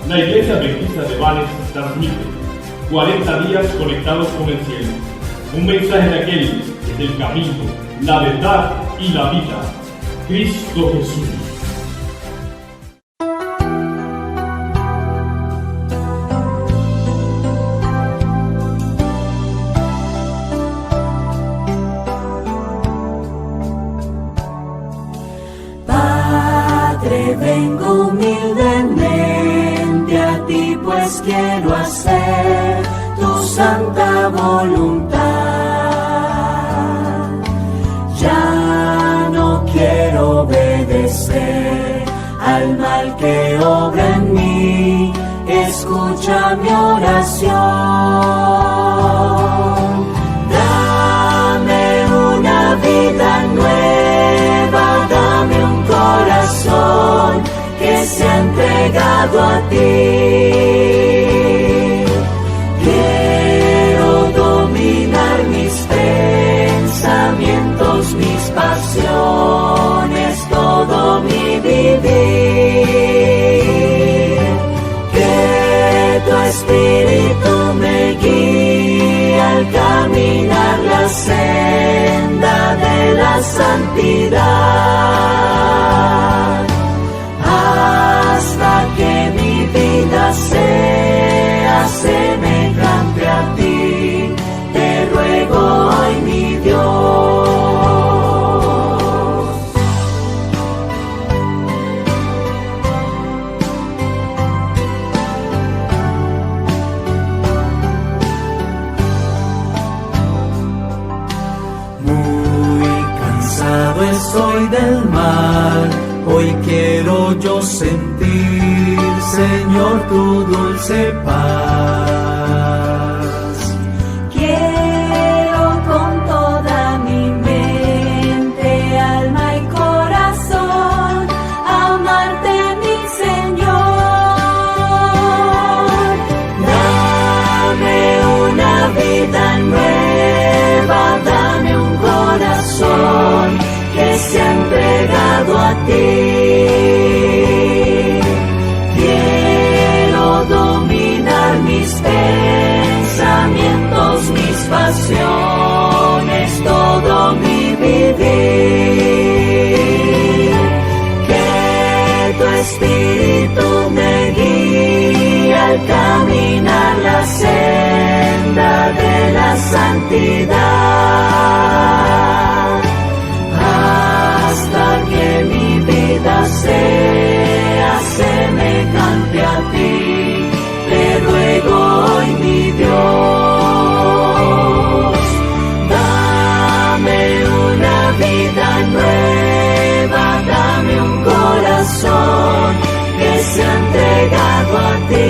La Iglesia Adventista de Vannes transmite 40 días conectados con el cielo. Un mensaje de aquel que es el camino, la verdad y la vida, Cristo Jesús. Padre, vengo humildemente a ti, pues quiero hacer tu santa voluntad. Ya no quiero obedecer al mal que obra en mí. Escucha mi oración. Dame una vida nueva, dame un corazón que se ha entregado a ti. Quiero dominar mis pensamientos, mis pasiones, todo mi vivir. Que tu Espíritu me guíe al caminar la senda de la santidad, hasta que mi vida sea semejante a ti. Te ruego hoy, mi Dios. Estoy del mal, hoy quiero yo sentir, Señor, tu dulce paz. Quiero con toda mi mente, alma y corazón amarte, mi Señor. Dame una vida nueva, dame un corazón que se ha entregado a ti. Quiero dominar mis pensamientos, mis pasiones, todo mi vivir. Que tu Espíritu me guíe al caminar la senda de la santidad, hasta que mi vida sea semejante a ti. Te ruego hoy, mi Dios. Dame una vida nueva, dame un corazón que se ha entregado a ti.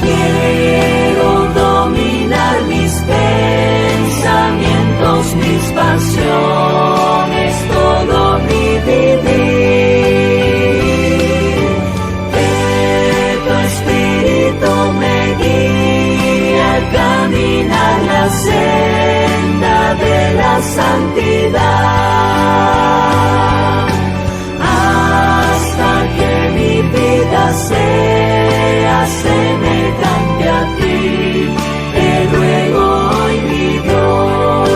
Quiero dominar mis pensamientos, mis pasiones, todo mi vivir. Que tu Espíritu me guíe al caminar la senda de la santidad, hasta que mi vida sea semejante a ti. Te ruego hoy, mi Dios,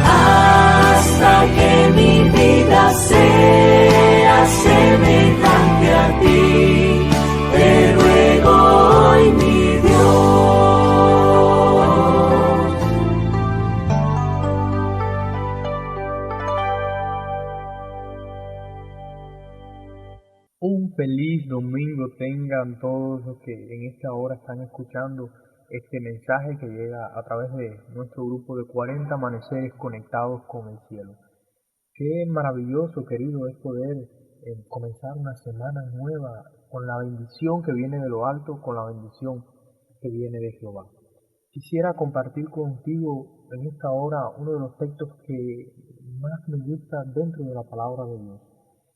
hasta que mi vida sea semejante a ti. Te ruego hoy, mi Dios. Un feliz domingo tengan todos los que en esta hora están escuchando este mensaje que llega a través de nuestro grupo de 40 amaneceres conectados con el cielo. Qué maravilloso, querido, es poder comenzar una semana nueva con la bendición que viene de lo alto, con la bendición que viene de Jehová. Quisiera compartir contigo en esta hora uno de los textos que más me gusta dentro de la palabra de Dios.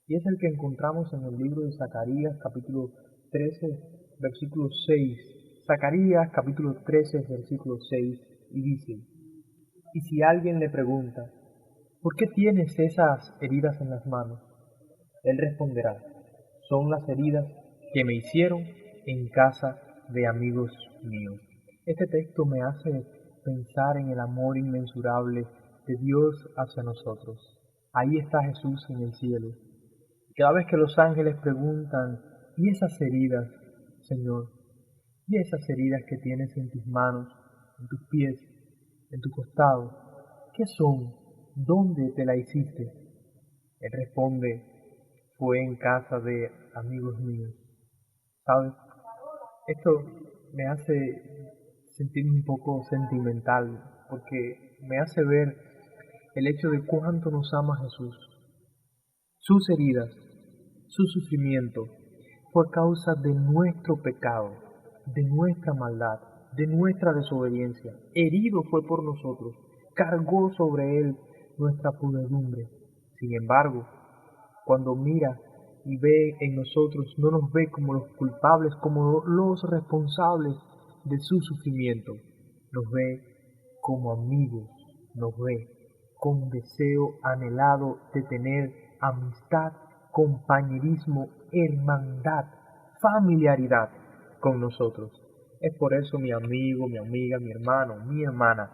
Y es el que encontramos en el libro de Zacarías, capítulo 13, versículo 6. Zacarías, capítulo 13, versículo 6, y dice: Y si alguien le pregunta, ¿por qué tienes esas heridas en las manos? Él responderá, son las heridas que me hicieron en casa de amigos míos. Este texto me hace pensar en el amor inmensurable de Dios hacia nosotros. Ahí está Jesús en el cielo. Cada vez que los ángeles preguntan, ¿y esas heridas, Señor? ¿Y esas heridas que tienes en tus manos, en tus pies, en tu costado? ¿Qué son? ¿Dónde te la hiciste? Él responde, fue en casa de amigos míos. ¿Sabes? Esto me hace sentirme un poco sentimental, porque me hace ver el hecho de cuánto nos ama Jesús. Sus heridas, su sufrimiento, por causa de nuestro pecado, de nuestra maldad, de nuestra desobediencia. Herido fue por nosotros, cargó sobre él nuestra podredumbre. Sin embargo, cuando mira y ve en nosotros, no nos ve como los culpables, como los responsables de su sufrimiento. Nos ve como amigos, nos ve con deseo anhelado de tener amistad, compañerismo, hermandad, familiaridad con nosotros. Es por eso, mi amigo, mi amiga, mi hermano, mi hermana,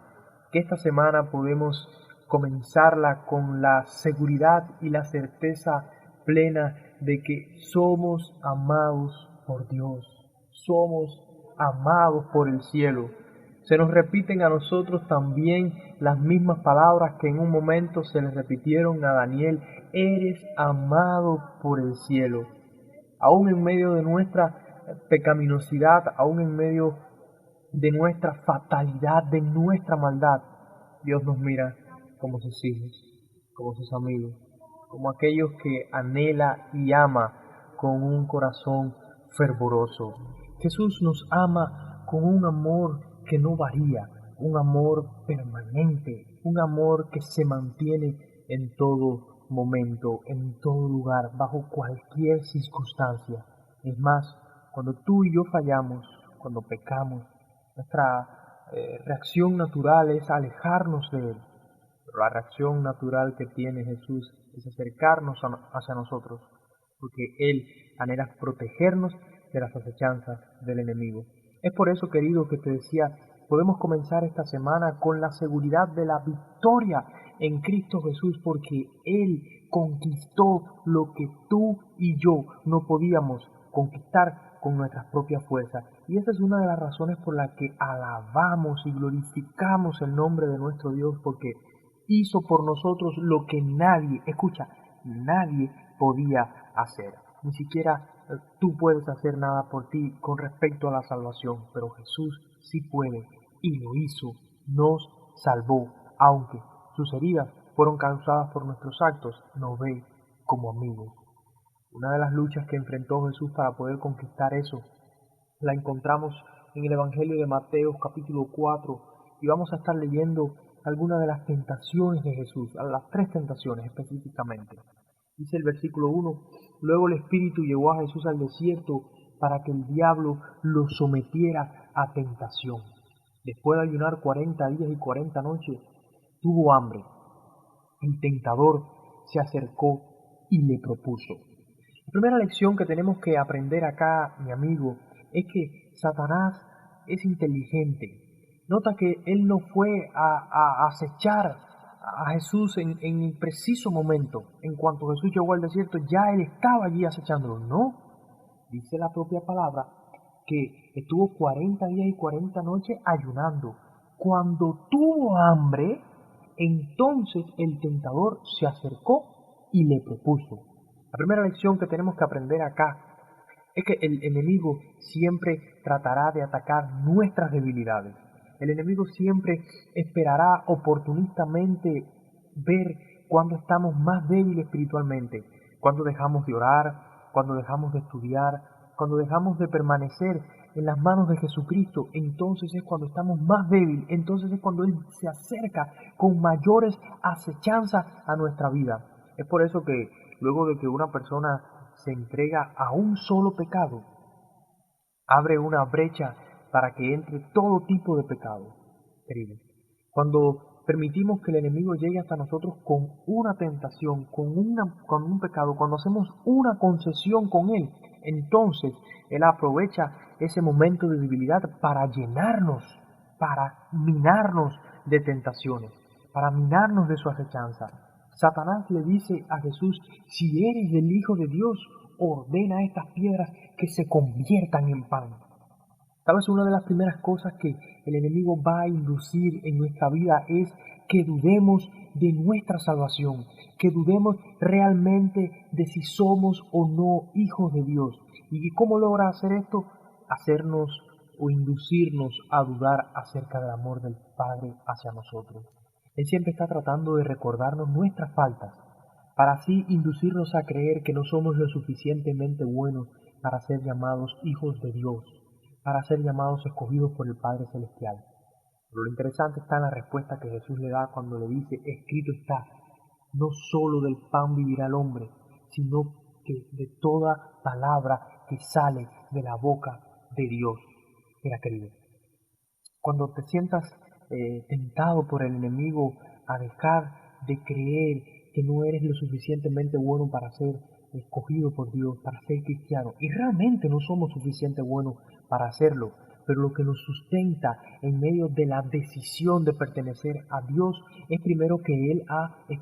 que esta semana podemos comenzarla con la seguridad y la certeza plena de que somos amados por Dios, somos amados por el cielo. Se nos repiten a nosotros también las mismas palabras que en un momento se le repitieron a Daniel: eres amado por el cielo. Aún en medio de nuestra pecaminosidad, aún en medio de nuestra fatalidad, de nuestra maldad, Dios nos mira como sus hijos, como sus amigos, como aquellos que anhela y ama con un corazón fervoroso. Jesús nos ama con un amor que no varía, un amor permanente, un amor que se mantiene en todo momento, en todo lugar, bajo cualquier circunstancia. Es más, cuando tú y yo fallamos, cuando pecamos, nuestra reacción natural es alejarnos de Él. Pero la reacción natural que tiene Jesús es acercarnos hacia nosotros, porque Él anhela protegernos de las acechanzas del enemigo. Es por eso, querido, que te decía, podemos comenzar esta semana con la seguridad de la victoria en Cristo Jesús, porque Él conquistó lo que tú y yo no podíamos conquistar con nuestras propias fuerzas. Y esa es una de las razones por las que alabamos y glorificamos el nombre de nuestro Dios, porque hizo por nosotros lo que nadie, escucha, nadie podía hacer. Ni siquiera tú puedes hacer nada por ti con respecto a la salvación, pero Jesús sí puede y lo hizo, nos salvó, aunque sus heridas fueron causadas por nuestros actos, nos ve como amigos. Una de las luchas que enfrentó Jesús para poder conquistar eso, la encontramos en el Evangelio de Mateo capítulo 4, y vamos a estar leyendo algunas de las tentaciones de Jesús, las 3 tentaciones específicamente. Dice el versículo 1, luego el Espíritu llevó a Jesús al desierto para que el diablo lo sometiera a tentación. Después de ayunar 40 días y 40 noches, tuvo hambre. El tentador se acercó y le propuso. La primera lección que tenemos que aprender acá, mi amigo, es que Satanás es inteligente. Nota que él no fue a acechar a Jesús en el preciso momento. En cuanto Jesús llegó al desierto, ya él estaba allí acechándolo. No, dice la propia palabra que estuvo 40 días y 40 noches ayunando. Cuando tuvo hambre, entonces el tentador se acercó y le propuso. La primera lección que tenemos que aprender acá es que el enemigo siempre tratará de atacar nuestras debilidades. El enemigo siempre esperará oportunistamente ver cuando estamos más débiles espiritualmente, cuando dejamos de orar, cuando dejamos de estudiar, cuando dejamos de permanecer en las manos de Jesucristo. Entonces es cuando estamos más débiles, entonces es cuando Él se acerca con mayores acechanzas a nuestra vida. Es por eso que luego de que una persona se entrega a un solo pecado, abre una brecha para que entre todo tipo de pecado, querido. Cuando permitimos que el enemigo llegue hasta nosotros con una tentación, con un pecado, cuando hacemos una concesión con él, entonces él aprovecha ese momento de debilidad para llenarnos, para minarnos de tentaciones, para minarnos de su acechanza. Satanás le dice a Jesús: si eres el Hijo de Dios, ordena a estas piedras que se conviertan en pan. ¿Sabes? Una de las primeras cosas que el enemigo va a inducir en nuestra vida es que dudemos de nuestra salvación, que dudemos realmente de si somos o no hijos de Dios. ¿Y cómo logra hacer esto? Hacernos o inducirnos a dudar acerca del amor del Padre hacia nosotros. Él siempre está tratando de recordarnos nuestras faltas, para así inducirnos a creer que no somos lo suficientemente buenos para ser llamados hijos de Dios, para ser llamados escogidos por el Padre Celestial. Pero lo interesante está en la respuesta que Jesús le da cuando le dice: escrito está, no solo del pan vivirá el hombre, sino que de toda palabra que sale de la boca de Dios. Mira, querido, cuando te sientas tentado por el enemigo a dejar de creer que no eres lo suficientemente bueno para ser escogido por Dios, para ser cristiano, y realmente no somos suficientemente buenos para hacerlo, pero lo que nos sustenta en medio de la decisión de pertenecer a Dios es primero que Él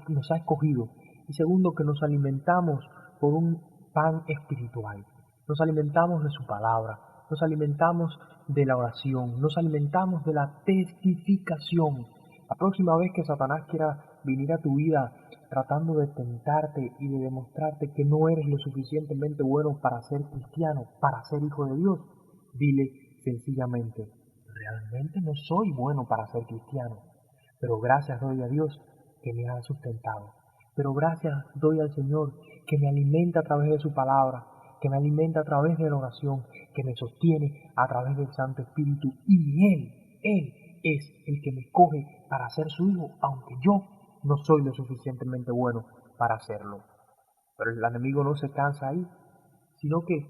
nos ha escogido, y segundo que nos alimentamos por un pan espiritual, nos alimentamos de su palabra, nos alimentamos de la oración, nos alimentamos de la testificación. La próxima vez que Satanás quiera venir a tu vida tratando de tentarte y de demostrarte que no eres lo suficientemente bueno para ser cristiano, para ser hijo de Dios, dile sencillamente: realmente no soy bueno para ser cristiano, pero gracias doy a Dios que me ha sustentado. Pero gracias doy al Señor que me alimenta a través de su palabra, que me alimenta a través de la oración, que me sostiene a través del Santo Espíritu. Y Él es el que me escoge para ser su hijo, aunque yo no soy lo suficientemente bueno para hacerlo. Pero el enemigo no se cansa ahí, sino que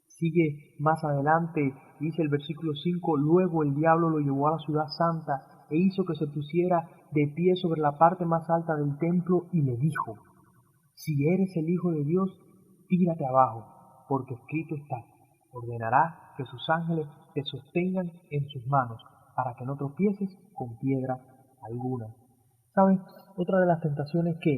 sigue más adelante, dice el versículo 5, luego el diablo lo llevó a la ciudad santa e hizo que se pusiera de pie sobre la parte más alta del templo y le dijo: si eres el Hijo de Dios, tírate abajo, porque escrito está: ordenará que sus ángeles te sostengan en sus manos, para que no tropieces con piedra alguna. ¿Sabes? Otra de las tentaciones que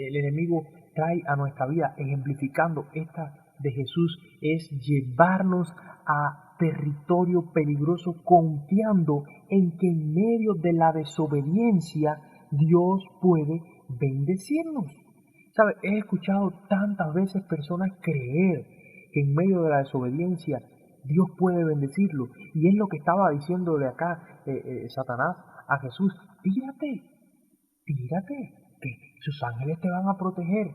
el enemigo trae a nuestra vida, ejemplificando esta de Jesús, es llevarnos a territorio peligroso, confiando en que en medio de la desobediencia Dios puede bendecirnos. ¿Sabes? He escuchado tantas veces personas creer que en medio de la desobediencia Dios puede bendecirlo. Y es lo que estaba diciéndole acá Satanás a Jesús: tírate, que sus ángeles te van a proteger.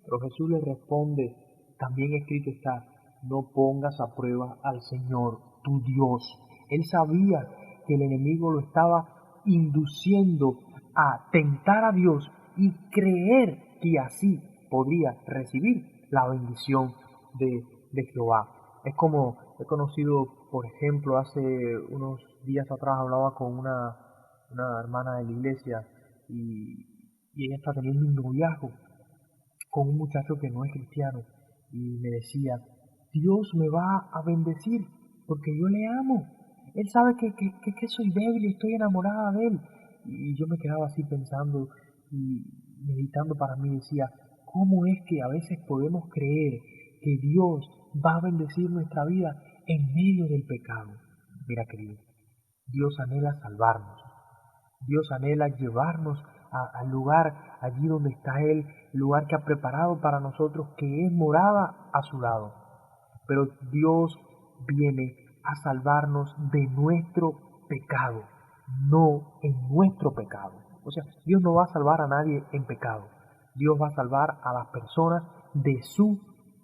Pero Jesús le responde: también escrito está, no pongas a prueba al Señor, tu Dios. Él sabía que el enemigo lo estaba induciendo a tentar a Dios y creer que así podría recibir la bendición de Jehová. Es como he conocido, por ejemplo, hace unos días atrás hablaba con una hermana de la iglesia y ella está teniendo un noviazgo con un muchacho que no es cristiano y me decía: Dios me va a bendecir porque yo le amo. Él sabe que soy débil y estoy enamorada de él. Y yo me quedaba así pensando y meditando para mí, decía: ¿cómo es que a veces podemos creer que Dios va a bendecir nuestra vida en medio del pecado? Mira, querido, Dios anhela salvarnos. Dios anhela llevarnos al lugar allí donde está Él, el lugar que ha preparado para nosotros, que es morada a su lado. Pero Dios viene a salvarnos de nuestro pecado, no en nuestro pecado. O sea, Dios no va a salvar a nadie en pecado. Dios va a salvar a las personas de su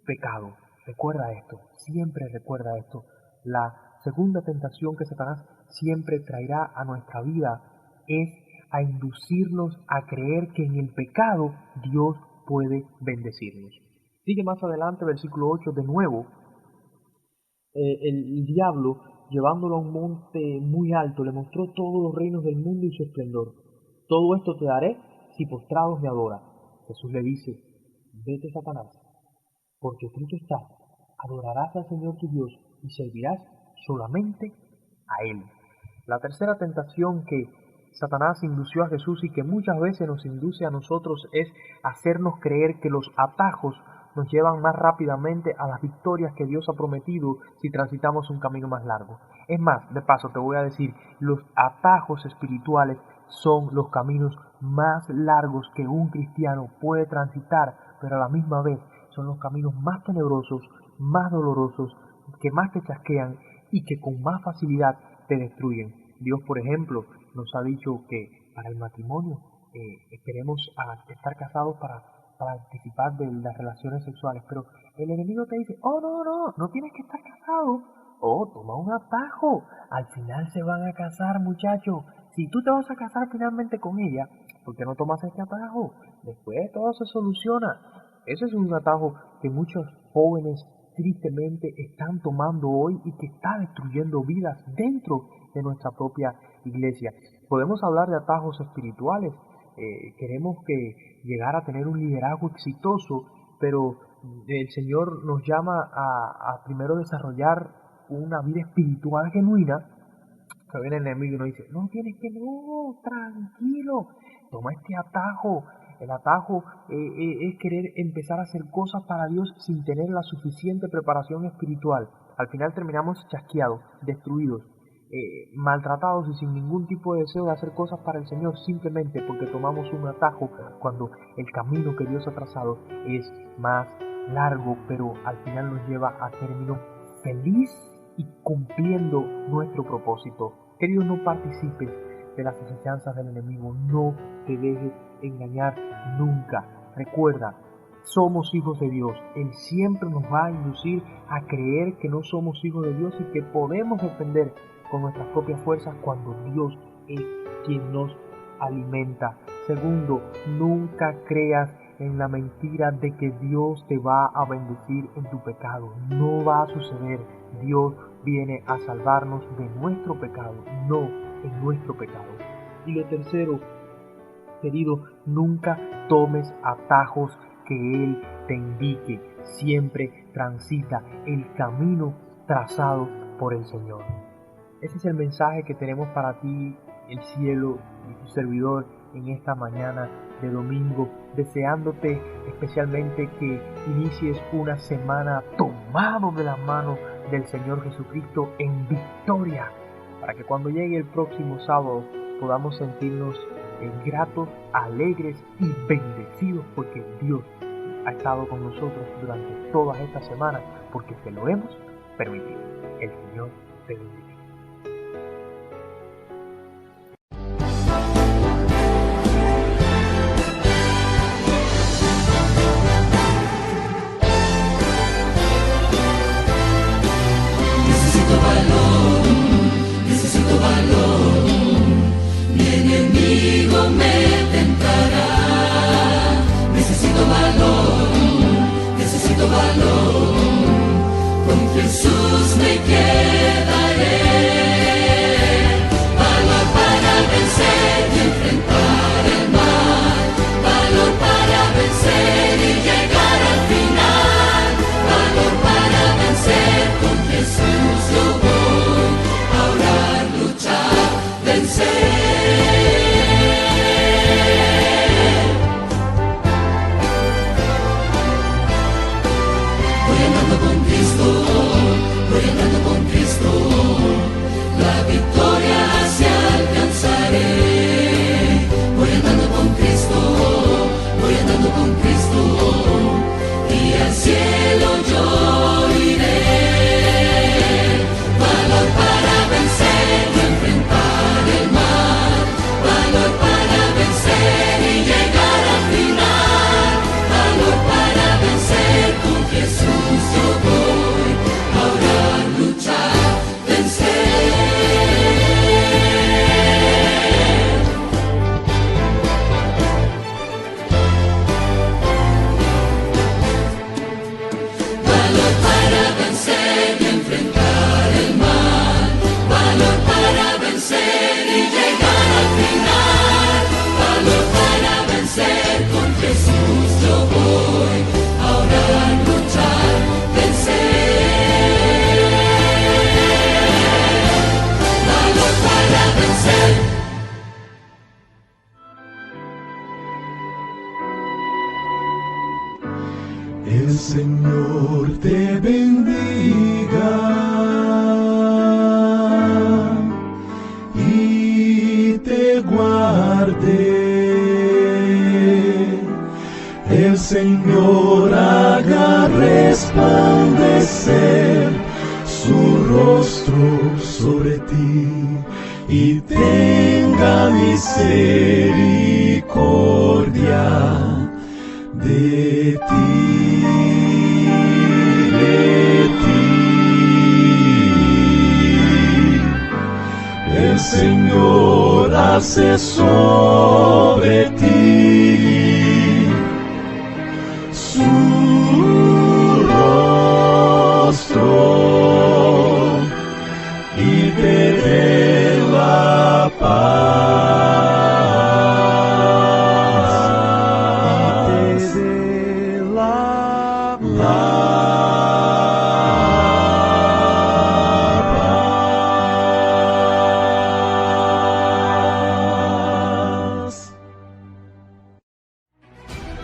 pecado. Recuerda esto, siempre recuerda esto. La segunda tentación que Satanás siempre traerá a nuestra vida es a inducirnos a creer que en el pecado Dios puede bendecirnos. Sigue más adelante, versículo 8, de nuevo, el diablo, llevándolo a un monte muy alto, le mostró todos los reinos del mundo y su esplendor. Todo esto te daré si postrados me adoras. Jesús le dice, vete, Satanás, porque escrito está, adorarás al Señor tu Dios y servirás solamente a Él. La tercera tentación que Satanás indució a Jesús y que muchas veces nos induce a nosotros es hacernos creer que los atajos nos llevan más rápidamente a las victorias que Dios ha prometido si transitamos un camino más largo. Es más, de paso te voy a decir, los atajos espirituales son los caminos más largos que un cristiano puede transitar, pero a la misma vez son los caminos más tenebrosos, más dolorosos, que más te chasquean y que con más facilidad te destruyen. Dios, por ejemplo, nos ha dicho que para el matrimonio esperemos a estar casados para participar de las relaciones sexuales, pero el enemigo te dice, oh no tienes que estar casado, oh, toma un atajo, al final se van a casar, muchachos, si tú te vas a casar finalmente con ella, ¿por qué no tomas este atajo? Después todo se soluciona. Ese es un atajo que muchos jóvenes tristemente están tomando hoy y que está destruyendo vidas dentro de nuestra propia iglesia. Podemos hablar de atajos espirituales. Queremos que llegar a tener un liderazgo exitoso, pero el Señor nos llama a primero desarrollar una vida espiritual genuina. Que viene el enemigo y nos dice, no, tranquilo, toma este atajo. El atajo es querer empezar a hacer cosas para Dios sin tener la suficiente preparación espiritual. Al final terminamos chasqueados, destruidos, maltratados y sin ningún tipo de deseo de hacer cosas para el Señor, simplemente porque tomamos un atajo cuando el camino que Dios ha trazado es más largo, pero al final nos lleva a término feliz y cumpliendo nuestro propósito. Querido, no participes de las asechanzas del enemigo, no te dejes engañar nunca. Recuerda, somos hijos de Dios. Él siempre nos va a inducir a creer que no somos hijos de Dios y que podemos defender con nuestras propias fuerzas cuando Dios es quien nos alimenta. Segundo, nunca creas en la mentira de que Dios te va a bendecir en tu pecado. No va a suceder. Dios viene a salvarnos de nuestro pecado, no en nuestro pecado. Y lo tercero, querido, nunca tomes atajos que Él te indique. Siempre transita el camino trazado por el Señor. Ese es el mensaje que tenemos para ti, el cielo y tu servidor en esta mañana de domingo, deseándote especialmente que inicies una semana tomado de las manos del Señor Jesucristo en victoria, para que cuando llegue el próximo sábado podamos sentirnos gratos, alegres y bendecidos porque Dios ha estado con nosotros durante todas estas semanas, porque se lo hemos permitido. El Señor te bendiga. Jesús me quedaré, valor para vencer y enfrentar el mal, valor para vencer y llegar al final, valor para vencer, con Jesús yo voy a orar, luchar, vencer. Voy andando con Cristo, El Señor te bendiga y te guarde. El Señor haga resplandecer su rostro sobre ti y tenga misericordia de ti, de ti. El Señor hace sobre ti su rostro y te dé la paz. Te dé la paz.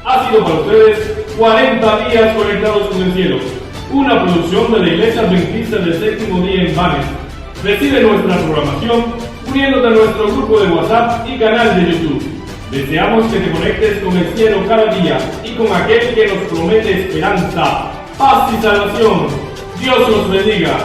Ha sido para ustedes 40 días conectados con el cielo, una producción de la Iglesia Adventista del Séptimo Día en Vanes. Recibe nuestra programación uniéndote a nuestro grupo de WhatsApp y canal de YouTube. Deseamos que te conectes con el cielo cada día y con aquel que nos promete esperanza, paz y salvación. Dios los bendiga.